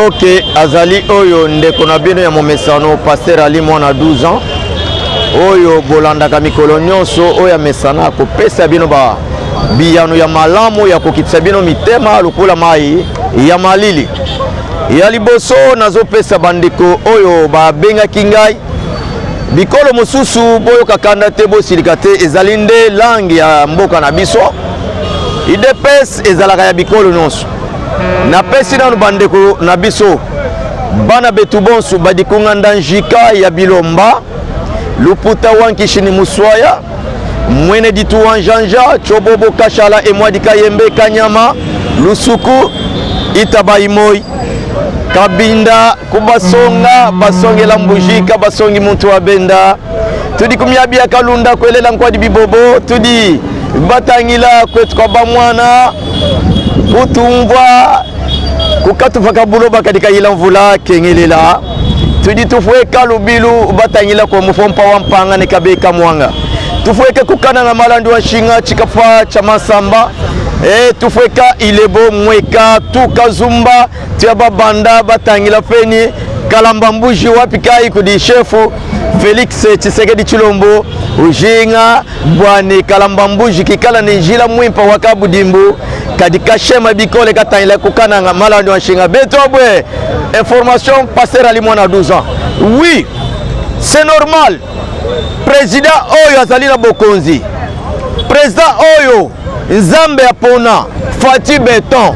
Ok, azali oyo ndeko na bino ya momesano Pasteur Ali mwana 12 ans. Oyo bolandaka mikolo nyonso oyo mesana kopesa bino ba biyano ya malamu ya kokitisa bino mitema lokola mai ya malili. Ya liboso nazo pesa bandeko oyo ba benga kingai. Bikolo mosusu boyo kakanda te bo silikate ezali nde langue ya mboka na biso. IDPS ezalaka ya bikolo nyonso. Na pesi nanu bandeko na biso bana betu bonsu badikunga ndanjika ya Bilomba Luputa wankishini Muswaya Mwene ditu wanjanja Chobobo kashala emwadika yembe Kanyama Lusuku Itabaimoi Kabinda kubasonga basongela mbujika basongi muntu wa benda tudi kumyabia kalunda kwelela nkwadi bibobo tudi batangila kwetu kwa bamwana kutumva kukatufaka buloba kadika ila mvula kengelela tudi tufueka lubilu batangila kwa mufompa wampanga nekabeka mwanga tufueka kukana na malandi wa shinga chikafa cha masamba tufueka ilebo mweka tukazumba tiaba banda batangila feni kalamba mbuji wapikai kudi shefu Felix Tshisekedi Chilombo ujinga bwane kalamba mbuji kikala njila mwimpa wakabu dimbu kadika shema bikole katangila kukana nga malandi wa shinga betobwe information Pasteur Ali mwana 12 ans. Oui, c'est normal. Président Oyo azalina bokonzi. Président Oyo Nzambe apona Fati Beton.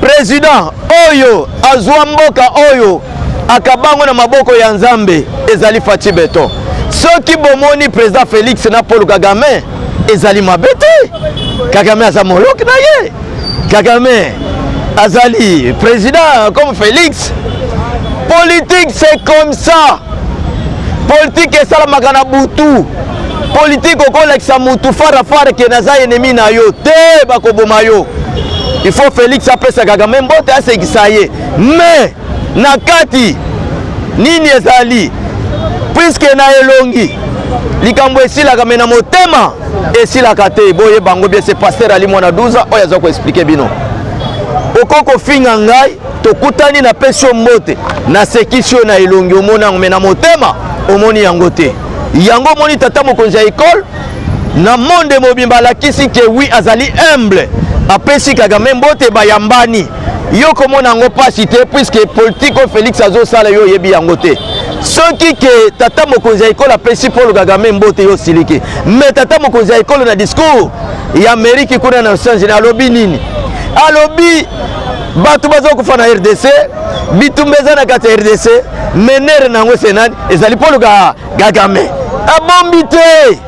Président Oyo azwa mboka Oyo akabango na maboko ya Nzambe ezali Fati Beton. Soki bomoni président Félix na Paul Kagame ezali mabete. Kagame azamolok na ye. Kagame azali président comme Félix. Politique c'est comme ça. Politique est ça la magana butu. Politique au koleksa mutu fara ke naza ennemi na yo te bakoboma yo. Il faut Félix apesa Kagame mbote asekisa ye. Mais nakati nini ezali puisque na elongi likambo esila kamena motema esila kate boye bango bien c'est Pasteur Ali mwana 12 ans oya zako expliquer bino. Okoko finga ngai tokutani na pesio mbote na sekisio na elongi omona ngomena motema omoni yango te. Yango moni tata mokonzi ya école na monde mobimba lakisi ke oui azali humble apesi Kagame mbote bayambani yoko mona ngo pasi te puisque politique Félix azo sala yo yebi yango te. Soki ke tata mokonzi ya école apesi Paul Kagame mbote yo siliki mais tata mokonzi ya école na discours ya Amerika kuna na Nations alobi nini alobi batu bazo kufa na RDC bitumbeza na kati RDC menere nango senani ezali Paul Kagame abombi te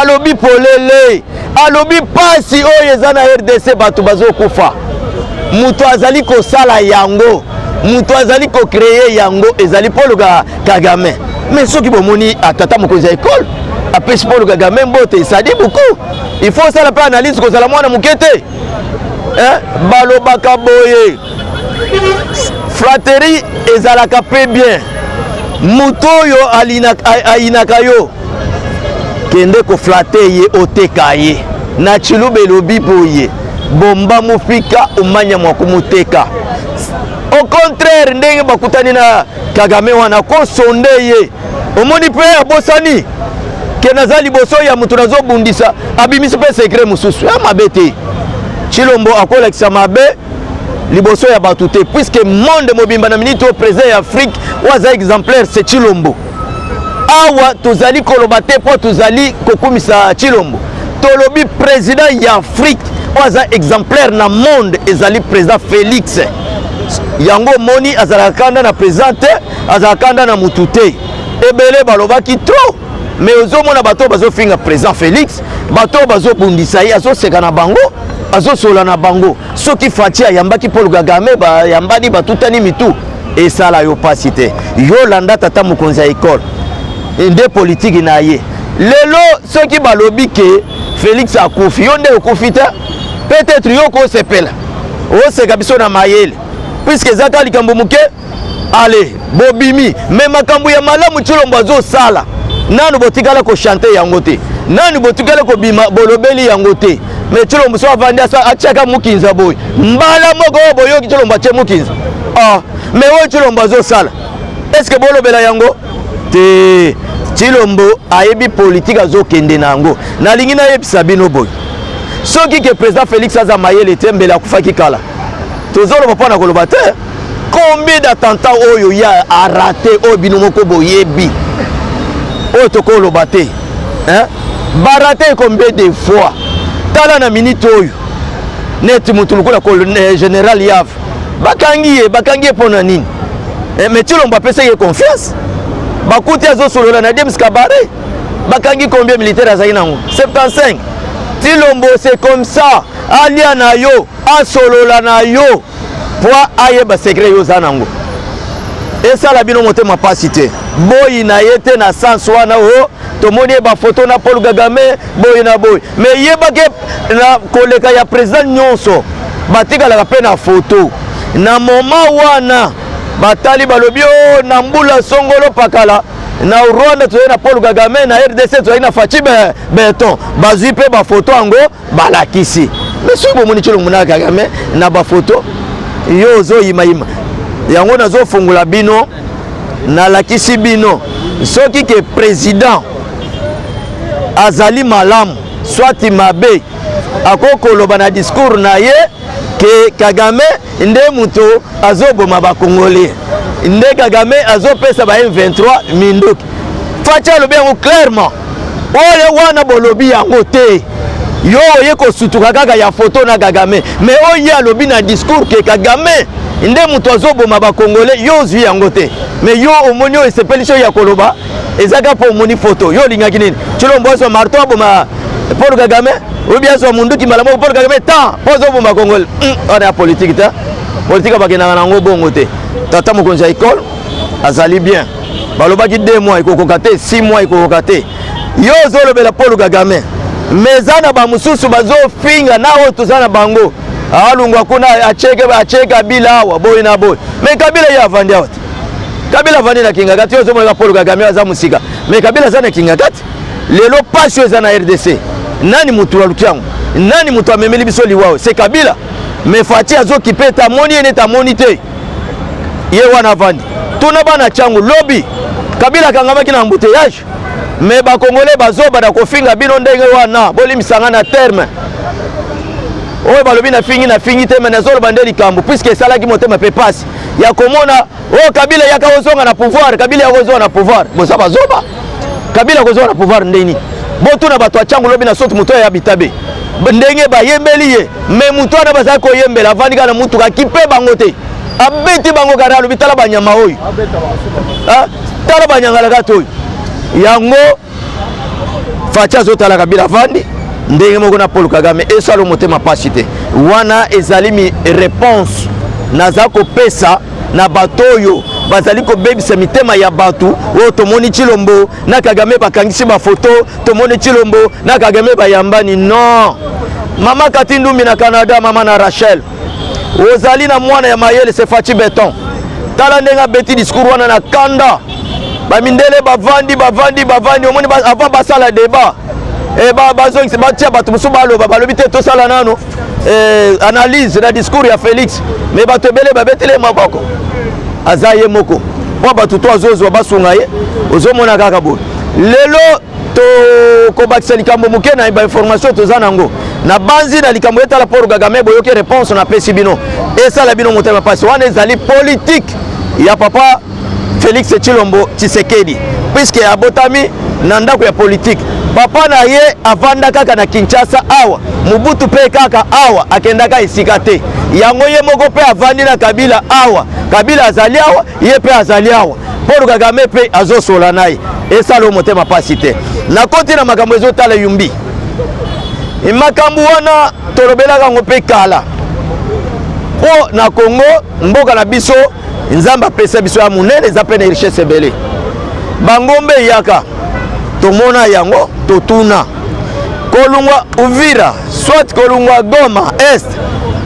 alobi polele alobi pasi oyo eza na RDC batu bazo kufa mutu azali ko sala yango mutu azali ko créer yango ezali Paul Kagame mais soki bomoni atata mokonzi ya école apesi Paul Kagame mbote ça dit beaucoup il faut ça la pas analyse ko sala mwana mukete balobaka boye frateri ezalaka pe bien muto yo alinaka yo kende ko flatter ye oteka ye na chilube lobi boye bomba mufika umanya mwakumuteka au contraire ndenge bakutani na Kagame wana ko sonde ye omoni pe abosani ke nazali boso ya mutu nazo bundisa abimisi pe secret mususu ya mabete Chilombo akolekisa mabe liboso ya batute puisque monde mobimba na minute au président ya Afrique waza exemplaire c'est Chilombo awa tozali koloba te po tozali kokumisa Chilombo tolobi président ya Afrique waza exemplaire na monde ezali président Félix yango moni azalakanda na présidente azalakanda na mutute ebele balobaki trop mais ozomona bato bazo finga président Félix bato bazo bundisa ye azo seka na bango azo sola na bango soki fatia yambaki Paul Kagame ba yambani batutani mitu esala yo pasite yo landa tata mokonzi ya école inde politique na ye lelo soki balobi ke Félix akufi yo nde okufi te peut-être yo ko sepela o seka biso na mayele puisque zaka likambo muke allez bobimi mais makambo ya malamu Chilombo azo sala nanu botikala ko chanter yango te nanu botikala ko bima bolobeli yango te mais Chilombo so avandi achaka mukinza boy mbala moko boyo ki Chilombo ache mukinza mais oyo Chilombo azosala est-ce que bolobela yango te Chilombo ayebi politique azokende nango nalingi nayebisa bino boy soki ke président Félix aza mayele te mbele akufaki kala tozoloba mpona koloba te combien d'attentats oyo ya a raté oyo bino moko boyebi oyo tokoloba te baraté combien de fois tala na minute oyo neti mutu lokola général Yav bakangi ye mpona nini mais Chilombo apesa ye confiance bakuti azosolola na James Kabare bakangi combien militaire azali nango 75 Chilombo c'est comme ça alia na yo asolola na yo po ayeba secret yo za nango esala bino motema pasi te boyi na ye te na sens wana o tomoni ba photo na Paul Kagame boyi na boyi mais yebake na koleka ya président nyonso batikala pe na photo na moment wana batali balobi o na mbula songolo pakala na Rwanda toye na Paul Kagame na RDC toye na Fachi Beton bazui pe ba photo ango balakisi mais soki bomoni Chilombo na Kagame na ba photo yo zo yima yango nazo fungula bino na lakisi bino soki ke président azali malamu soit mabe akokoloba na discours na ye ke Kagame nde muto azoboma ba Congolais nde Kagame azopesa ba M23 minduki facha lobi yango clairement ole wana bolobi yango te yo ye ko sutuka kaka ya photo na Kagame mais oye alobi na discours ke Kagame nde muto azoboma ba Congolais yo zwi yango te mais yo omoni o esepeli ya koloba ezaka po omoni photo yo lingaki nini Chilombo so marto aboma Paul Kagame ou bien so munduki malamo Paul Kagame ta pozo bomba Congolais on est politique ta politique bakena nango bongo te tata mokonzi ya école azali bien balobaki 2 mois ikokoka te 6 mois ikokoka te yo zolobela Paul Kagame mezana ba mususu bazofinga na o tozana bango alungwa kuna acheka bila awa boy na boy mais Kabila ya avandi awati Kabila avandi na kinga kati yo zomo Paul Kagame aza musika mais Kabila zana kinga kati lelo pasio za na RDC nani mutu wa lutiango nani mutu amemeli biso liwao c'est Kabila mais Fachi azokipeta moni ene ta monite ye wana avandi tuna bana changu lobby Kabila kangamaki na embouteillage mais ba Congolais bazoba da kofinga bino ndenge wana bolimisanga na terme oyo balobi na fingi te mais zolo bandeli kambu puisque salaki motema pe passe ya komona o Kabila yaka ozonga na pouvoir Kabila yakozonga na pouvoir bosa bazoba Kabila kozonga na pouvoir ndeni botuna bato achangu lobi na sotu muto ya bitabe ndenge bayembeli ye mais muto na bazaka koyembela avandi kana mutu kakipe bango te abeti bango kara lobi tala banyama oyo tala banyangala kato yango Fachi azotala Kabila avandi ndenge moko na Paul Kagame esalo motema pasi te wana ezali mi réponse naza kopesa na batoyo bazali kobebisa mitema ya batu o tomoni Chilombo na Kagame bakangisi ba photo tomoni Chilombo na Kagame bayambani non mama Katindumbi na Canada mama na Rachel ozali na mwana ya mayele c'est Fachi Beton tala ndenga beti discours wana na kanda bamindele bavandi omoni avant basala débat bazongisi batia bato mosusu balobi te tosala nano analyse na discours ya Félix mais bato ebele babetele maboko aza ye moko mwa bato to azozwa basunga ye ozomona kaka boye lelo tokobakisa likambo moke na bainformation toza nango na banzi na likambo etala Paul Kagame boyoki réponse na pesi bino esala bino motema pasi wana ezali politique ya papa Félix Chilombo Tshisekedi puisque abotami na ndako ya politique papa na ye avanda kaka na Kinshasa awa Mobutu pe kaka awa akendaka esika te yango ye moko pe avandi na Kabila awa Kabila azali awa ye pe azali awa Paul Kagame pe azosola naye esalo motema pasi te na koti na makambo ezotala yumbi makambo wana tolobelaka ngo pe kala po na Congo mboka na biso nzamba pesa biso ya munene eza pe na richesse ebele bangombe yaka tomona yango totuna kolungwa Uvira soit kolungwa Goma est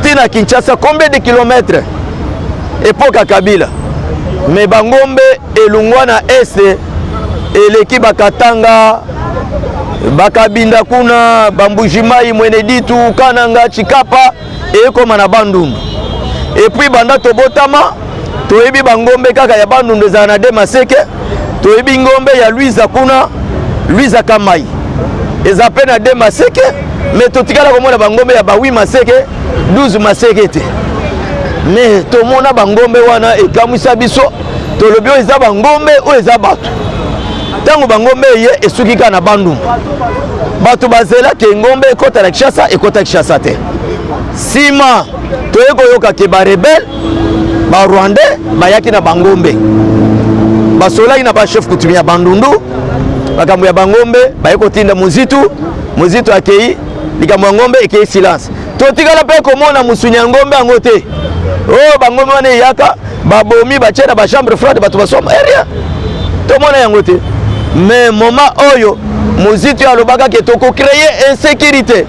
tina Kinshasa combien de kilomètres époque Kabila mais bangombe elungwa na est eleki bakatanga bakabinda kuna bambujimai Mweneditu Kananga Chikapa ekoma na Bandundu. Et puis banda tobotama toyebi bangombe kaka ya Bandundu ezala na de Maseke, toyebi ngombe ya Luiza kuna Luiza Kamai eza pe na de Maseke, mais totikala komona bangombe ya bawi Maseke 12 Maseke te. Mais tomona bangombe wana ekamwisa biso tolobi eza bangombe o eza bato. Tango bangombe ye esukika na Bandundu. Bato bazela ke ngombe ekota na Kinshasa ekota Kinshasa te. Sima toyeko yoka ke ba rebelle ba Rwandais bayaki na bangombe. Basolaki na ba chef coutumier ya Bandundu. Bakambo ya bangombe bayeko tinda muzitu akei likambo ya ngombe ekei silence. Totikala pe komona musunya ngombe yango te. Oh bangombe wana yaka babomi bachena ba chambre froide bato basoma area. Tomona yango te. Mais moment oyo muzitu ya lobaka ke toko créer insécurité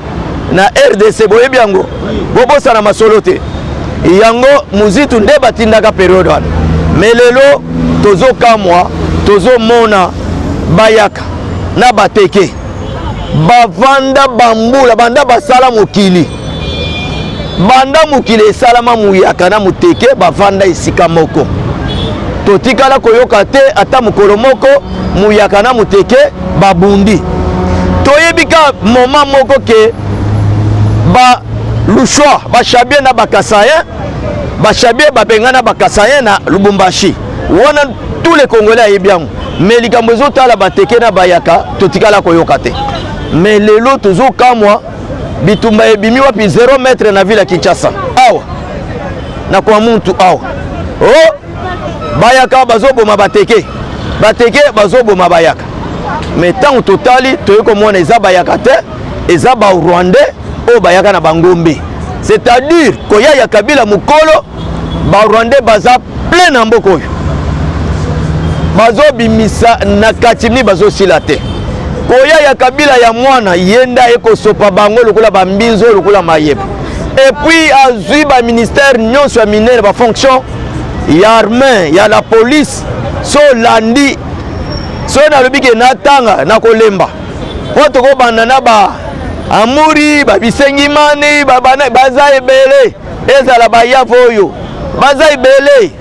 na RDC boyebi yango bobosa na masolo te yango muzitu nde batindaka periode wana. Mais lelo tozo kamwa tozo mona bayaka na bateke bavanda bambula banda basala mokili banda mokili esalama muyaka na muteke bavanda esika moko totikala koyoka te ata mokolo moko muyaka na muteke babundi. Toyebika moment moko ke ba Lushwa ba Chabie na bakasayen ba Chabie babenga na bakasayen na Lubumbashi wana tous les Congolais ayebiango. Mais likambo ezotala bateke na bayaka totikala koyoka te. Mais lelo tozo kamwa bitumba ebimi wapi 0 mètre na ville ya Kinshasa awa na kwa muntu awa. Oh bayaka bazoboma bateke bazoboma bayaka. Mais tant totali toyeko mona eza bayaka te eza ba Rwandais o bayaka na bangombe. C'est-à-dire koya ya Kabila mukolo ba Rwandais baza plein na mboko oyo bazo bimisa na katimni bazo silate. Koya ya Kabila ya mwana yenda eko sopa bango lokola bambinzo lokola mayebe. Et puis azui ba ministère nyonso ya minere ba fonction ya armée ya la police so landi so na lobike na tanga na kolemba poto ko bandana ba amuri ba bisengi mani baza ebele ezala ba yavoyo baza ebele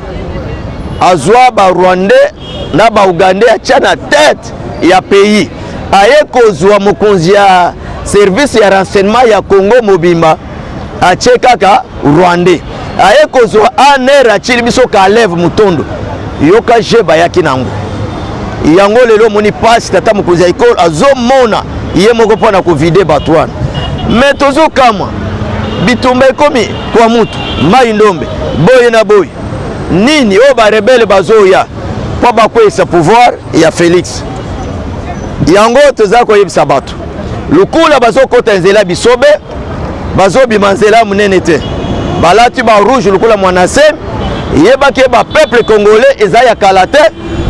azwa ba Rwandais na ba Ugandais acha na tête ya pays aye kozwa mokonzi ya service ya renseignement ya Congo mobimba ache kaka Rwandais aye kozwa aner achili biso Kalev Mutondo yoka jeba yaki nango yango lelo moni passe tata mokonzi ya école azomona ye moko pona ko vider batwana. Mais tozo kama bitumba ekomi kwa mutu mai ndombe boye na boye nini o ba rebelle bazoya po bakwesa pouvoir ya Félix yango toza koyebisa bato lukula bazokota nzela bisobe bazobima nzela munene te balati ba rouge lukula mwanase yebaki ba peuple congolais eza ya kala te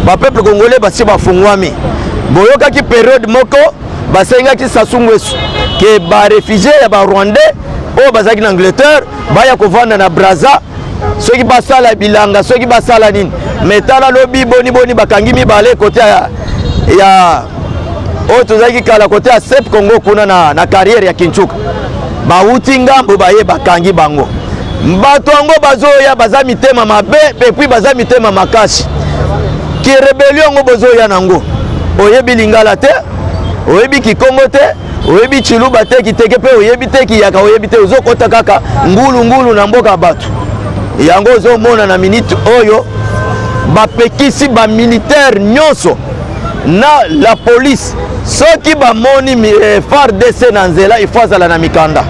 ba peuple congolais basi bafungwami boyokaki période moko basengaki Sassou Nguesso ke ba réfugié ya ba Rwandais o bazaki na Angleterre baya kovanda na Brazza soki basala bilanga soki basala nini metala lobi boni bakangi mibale kote ya o tozaki kala kote ya Sep Congo kuna na carrière ya Kinchuka bauti ngambo baye bakangi bango mbato yango bazoya baza mitema mabe pe puis baza mitema makasi ki rebellion ngo bozoya nango oyebi lingala te oyebi Kikongo te oyebi Chiluba te kiteke pe oyebi te kiyaka oyebi te ozokota kaka ngulu na mboka bato yango ozomona na minute oyo bapekisi ba militaire nyonso na la police soki bamoni FARDC na nzela ifazala na mikanda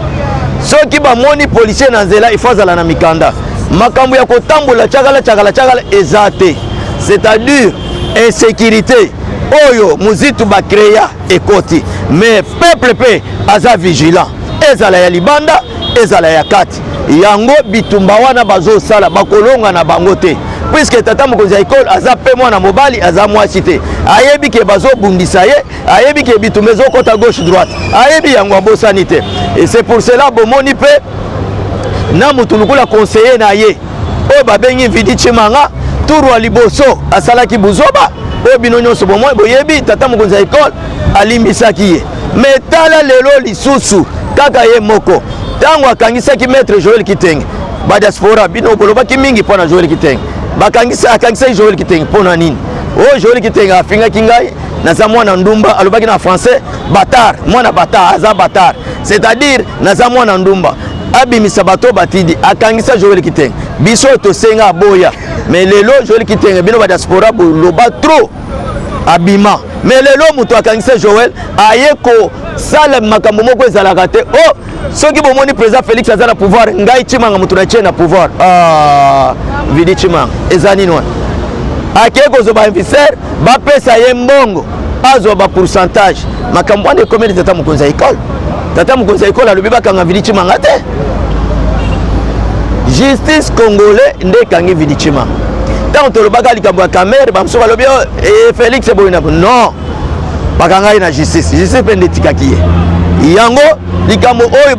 soki bamoni policier na nzela ifazala na mikanda makambo ya kotambola chakala ezate. C'est-à-dire insécurité oyo muzitu ba créa ekoti mais peuple pe aza vigilant ezala ya libanda ezala ya kati yango bitumba wana bazo sala bakolonga na bango te puisque tata mokonzi ya école aza pe mwana mobali aza mwasi te ayebi ke bazo bundisa ye ayebi ke bitumba ezokota gauche droite ayebi yango abosani te. Et c'est pour cela bomoni pe na mutu lukula conseiller na ye oyo babengi Vidi Chimanga turu wa liboso asalaki buzoba oyo bino nyonso bomoi boyebi tata mokonzi ya école alimbisaki ye mais tala lelo lisusu kaka ye moko tango akangisaki maître Joël Kitenge ba diaspora bino bolobaki mingi pona Joël Kitenge akangisaki Joël Kitenge pona nini o Joël Kitenge afingaki ngai naza mwana ndumba alobaki na français bâtard mwana bâtard aza bâtard c'est-à-dire naza mwana ndumba abimisa bato batidi akangisa Joël Kitenge biso tosenga boya mais lelo Joël Kitenge bino ba diaspora boloba trop abima mais lelo muto akangisa Joël ayeko sala makambo moko ezalaka te oh soki bomoni président Félix aza na pouvoir ngai Chimanga muto na tie na pouvoir vidi Chimanga ezani nwa akeko zo ba investir ba pesa ye mbongo azo ba pourcentage makambo ane combien tata mukonza école alobi bakanga vidi Chimanga te justice congolais nde kangi vidi Chimanga tant tolobaka likambo ya camere bamso balobi Félix boyina non bakanga na justice pende tikaki yango likambo oyo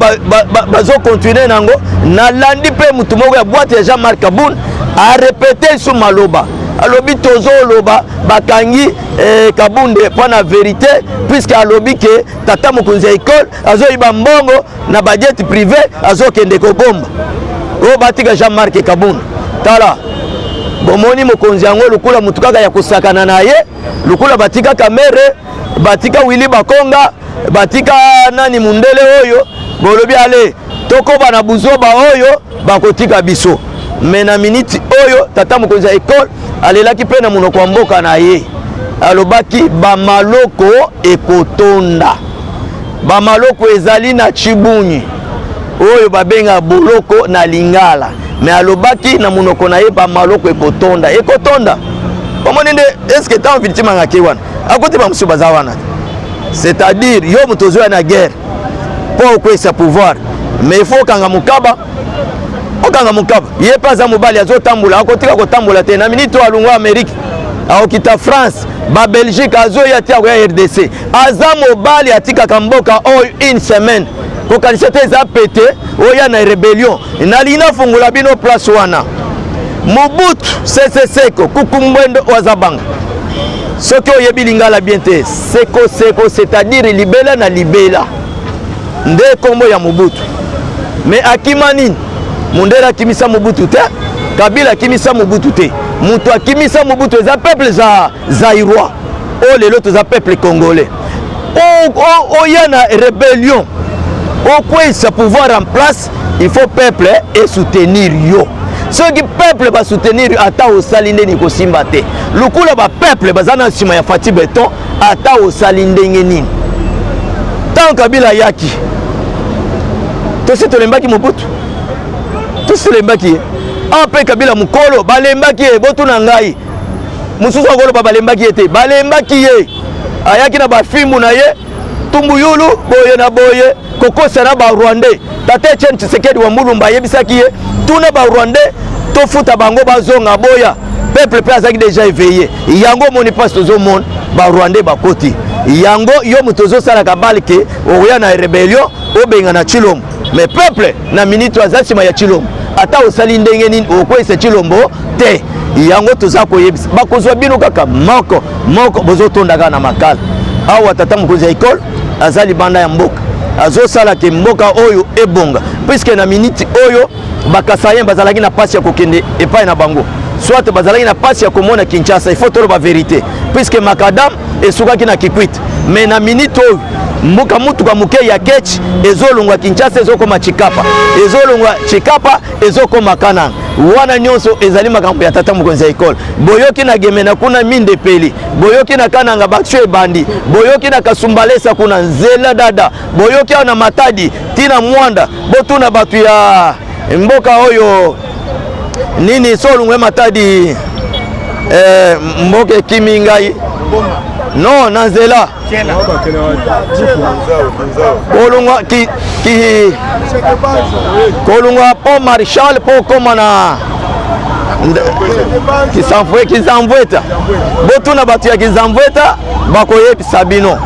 bazo continuer nango nalandi pe mutu moko ya boîte ya Jean-Marc Kaboun a répéter sur maloba alobi tozo loba bakangi Kabunde pona vérité puisque alobi ke tata mokonzi ya école azo iba mbongo na budget privé azo kende ko bomba o batika Jean-Marc Kaboun tala bomoni mokonzi yango lukula mutu kaka ya kusakana na ye lukula batika kamere batika Willy Bakonga batika nani mundele oyo bolobi ale tokoba na buzoba oyo bakotika biso mena minute oyo tata mokonzi ya école alelaki pe na munoko mboka na ye alobaki bamaloko ekotonda bamaloko ezali na Chibunyi oyo babenga boloko na Lingala mais alobaki na munoko na ye bamaloko ekotonda omoni nde est-ce que tant victime ngaki wana akoti ba musu bazawana c'est-à-dire yo mutozo na guerre pour quoi sa pouvoir mais il faut kanga mukaba ye paza mobali azotambula akotika kotambola te na minute alunga Amérique aokita France ba Belgique azoya ti ya RDC aza mobali atika kamboka oyo une semaine kokanisa te za pété oya na rébellion nalina fungula bino place wana Mobutu Seko kukumbwendo wazabanga soki oyebi Lingala bien te seko c'est-à-dire libela na libela nde kombo ya Mobutu mais akimani mundela akimisa Mobutu te Kabila akimisa Mobutu te mutu akimisa Mobutu eza peuple zaïrois o lelo toza peuple congolais o yana rébellion o kwesa pouvoir en place il faut peuple et soutenir yo ceux qui peuple va soutenir ata osali ndeni kosimba te lukula ba peuple bazana nsima ya Fati Beton ata osali ndenge nini tant Kabila yaki tosi tolembaki Mobutu tosi lembaki ape Kabila mukolo balembaki botuna ngai mususu akolo balembaki ete balembaki ye ayaki na bafimbu na ye tumbuyulu boye na boye kokosa na ba Rwandais tate Etienne Tshisekedi wa Mulumba yebisaki ye tuna ba Rwandais tofuta bango bazonga boya peuple pe azaki déjà éveillé yango moni pas tozo mon ba Rwandais bakoti yango yo mutozo sala kabalke oya na rébellion obenga na Chilombo mais peuple na minute azasima ya Chilombo ata osali ndenge nini okwesa Chilombo te yango toza koyebisa bakozwa bino kaka moko bozotondaka na makala awa tata mokonzi ya école azali banda ya mboka azosala ke mboka oyo ebonga puisque na minute oyo bakasayen bazalaki na pasi ya kokende epai na bango soit bazalaki na pasi ya komona Kinshasa il faut tolo ba vérité puisque makadam esukaki na Kikwit mais na minute oyo mboka mutuka muke ya Ketch ezolongwa Kinshasa ezokoma Chikapa ezolongwa Chikapa ezokoma Kananga wana nyonso ezali makambo ya tata mokonzi ya école boyoki na Gemena kuna minde peli boyoki na Kananga baksho ebandi boyoki na Kasumbalesa kuna nzela dada boyoki na Matadi tina Mwanda botuna batu ya mboka oyo nini solungwe Matadi mboke kimingai non nanzela kolungwa po Marshal po koma na Kizamvweta botuna batu ya Kizamvweta bakoyebisa bino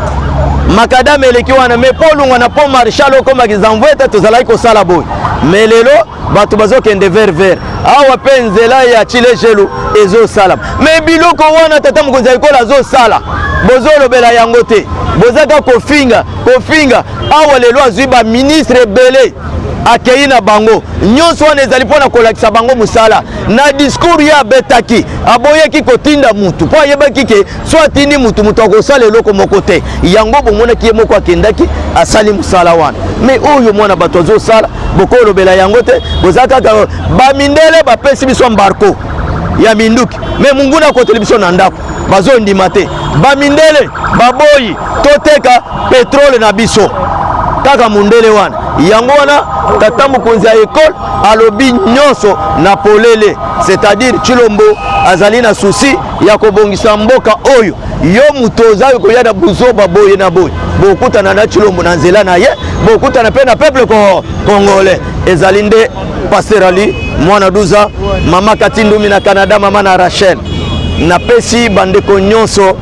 makadame eleki wana me polunga na pont Marshal okoma kizamvweta tozalaki kosala boy me lelo bato bazokende vers awa pe nzela ya chilejelu ezosala me biloko wana tata mokonzi ya ekolo azosala bozolobela yango te bozaka kofinga awa lelo azwi baministre ebele akei na bango nyonso wana ezali mpona kolakisa bango mosala na discours ya abetaki aboyaki kotinda mutu mpo ayebaki ke so atindi mutu akosala eloko moko te yango bomonaki ye moko akendaki asali mosala wana me oyo mwana bato azosala bokolobela yango te boza kaka bamindele bapesi biso mbarko ya minduki me munguna akoteli biso na ndako bazondima te bamindele baboyi toteka petrole na biso kaka mundele wana yango wana tata mokonzi ya ekole alobi nyonso na polele c'est-à-dire Tshilombo azali na souci ya kobongisa mboka oyo yo muto ozayo koya na buzoba boye na boye bokutana na Tshilombo na nzela na ye bokutana pe na peuple congolais ezali nde Pasteur Ali mwana duza mama Katindumi na Canada mama na Rachel na pesi bandeko nyonso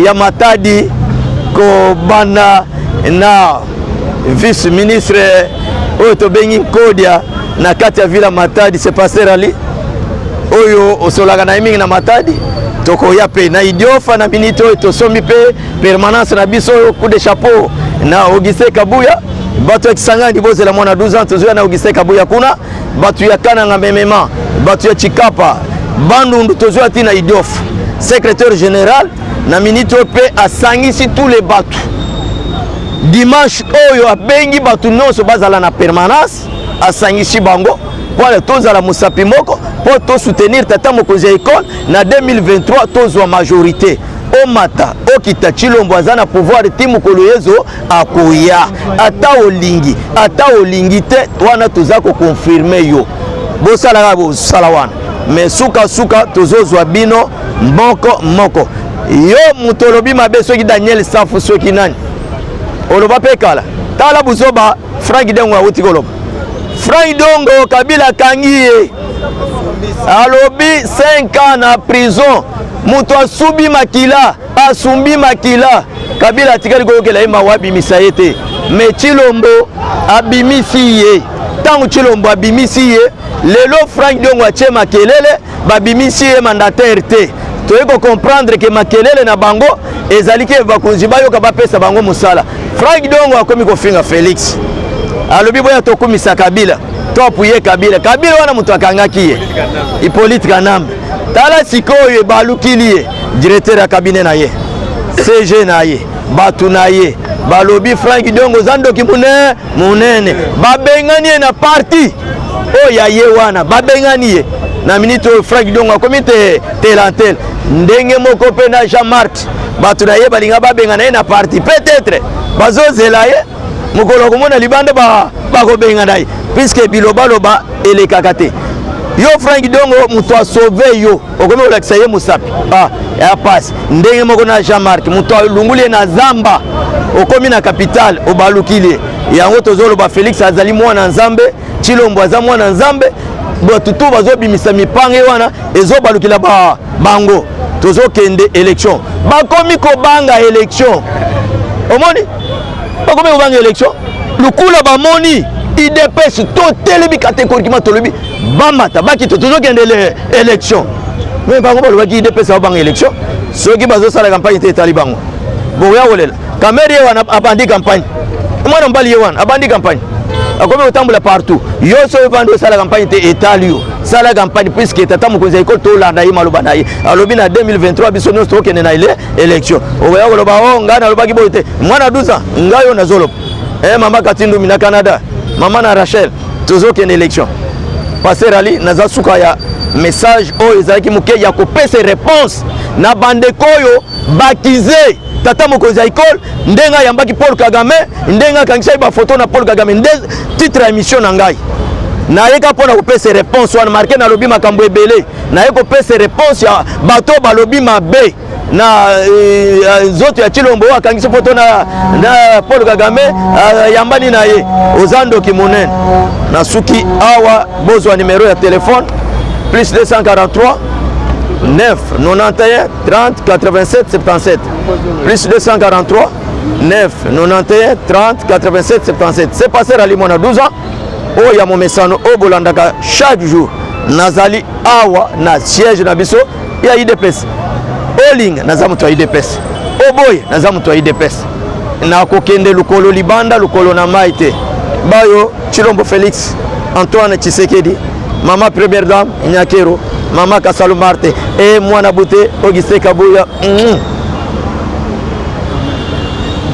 ya Matadi ko bana na vice ministre oyo tobengi Kodia na kati ya vila Matadi c'est Pasteur Ali oyo osolaka na mingi na Matadi tokoya pe na idiofa na minute oyo tosomi pe permanence na biso coup de chapeau na Augustin Kabuya bato ya Kisangani bozela mwana 12 ans tozoya na Augustin Kabuya kuna bato ya Kananga Memema bato ya Chikapa Bandundu tozoya tina idiofa secrétaire général na minute oyo pe asangisi tous les bato dimanche oyo abengi bato nyonso bazala na permanence asangisi bango mpona tozala mosapi moko mpo tosoutenir tata mokonzi ya ekole na 2023 tozwa majorité omata okita Tshilombo aza na pouvoir ti mokolo yezo akoya ata olingi te wana toza kokonfirme yo bosalaka bosala wana me suka tozozwa bino moko yo moto olobi mabe soki Daniel Safu soki nani oloba pe kala tala buzoba Frank Dongo awuti koloba Frank Dongo Kabila kangi ye alobi 5 ans na prison muto asumbi makila Kabila atikali kokela ye mawabi misayete me Tshilombo abimisi ye tango Tshilombo abimisi ye lelo Frank Dongo atie makelele babimisi ye mandataire te toyeko comprendre ke makelele na bango ezali ke bakonzi bayoka bapesa bango musala Frank Dongo akomi kofinga Felix alobi boya tokumisa Kabila topuye Kabila wana mutu akangaki ye Hippolyte Kanambe tala sikoyo balukili ye directeur ya cabinet na ye CG na ye batu na ye balobi Frank Dongo zandoki munene babengani ye na parti oya ye wana babengani ye na minute Frank Dongo akomi telantel ndenge moko pe na Jean-Marc batu na ye balinga babengana ye na parti peut-être bazozela ye mokolo komona libanda bakobengana ye puisque bilobaloba elekaka te yo Frank Dongo mutu asauve yo okomi kolakisa ye mosapi ya pasi ndenge moko na Jean-Marc mutu alunguli ye na zamba okomi na capitale obalukili yango tozoloba Felix azali mwana nzambe Tshilombo aza mwana nzambe batutu bazobimisa mipange wana ezobalukila bango tozokende élection bakomi kobanga élection omoni bakomi kobanga élection lukula bamoni IDPS totelemi categoriquement tolobi bamata bakito tozokende élection mais bango balobaki IDPS abanga élection soki bazosala campagne te etali bango boya wolela kameri ye wana abandi campagne mwana mbali ye wana abandi campagne akomi kotambola partout yo so evandi osala campagne te etali yo sala campagne puisque tata mokonzi ya ekolo tolanda ye maloba na ye alobi na 2023 biso nyonso tokende na élection okoya koloba o ngai nalobaki boye te mwana 12 ans ngai oyo nazoloba mama Katindumi na Canada mama na Rachel tozokende élection Pasteur Ali naza suka ya message oyo ezalaki moke ya kopesa réponse na bandeko oyo bakize tata mokonzi ya ekole ndenge ayambaki Paul Kagame ndenge akangisaki bafoto na Paul Kagame nde titre ya émission na ngai nayeka mpona kopesa réponse wana marke nalobi makambo ebele naye kopesa réponse ya bato balobi mabe na zoto ya Tshilombo akangisi foto na Paul Kagame yambani na ye ozandoki monene na suki awa bozwa numero ya telefone plus 243 9 91 30 87 77 plus 243 9 91 30 87 77. C'est passé à l'imona 12 ans. Oh ya momesano o bolandaka chaque jour. Nazali awa na siège na biso ya IDPS. Oling nazamu to IDPS. Oboy nazamu to IDPS. Na kokende lukolo libanda lukolo na maite. Bayo Chilombo Félix, Antoine Tshisekedi, Mama Première Dame Nyakero, Mama Kassalu Marté et moi Nabouté Auguste Kabuya.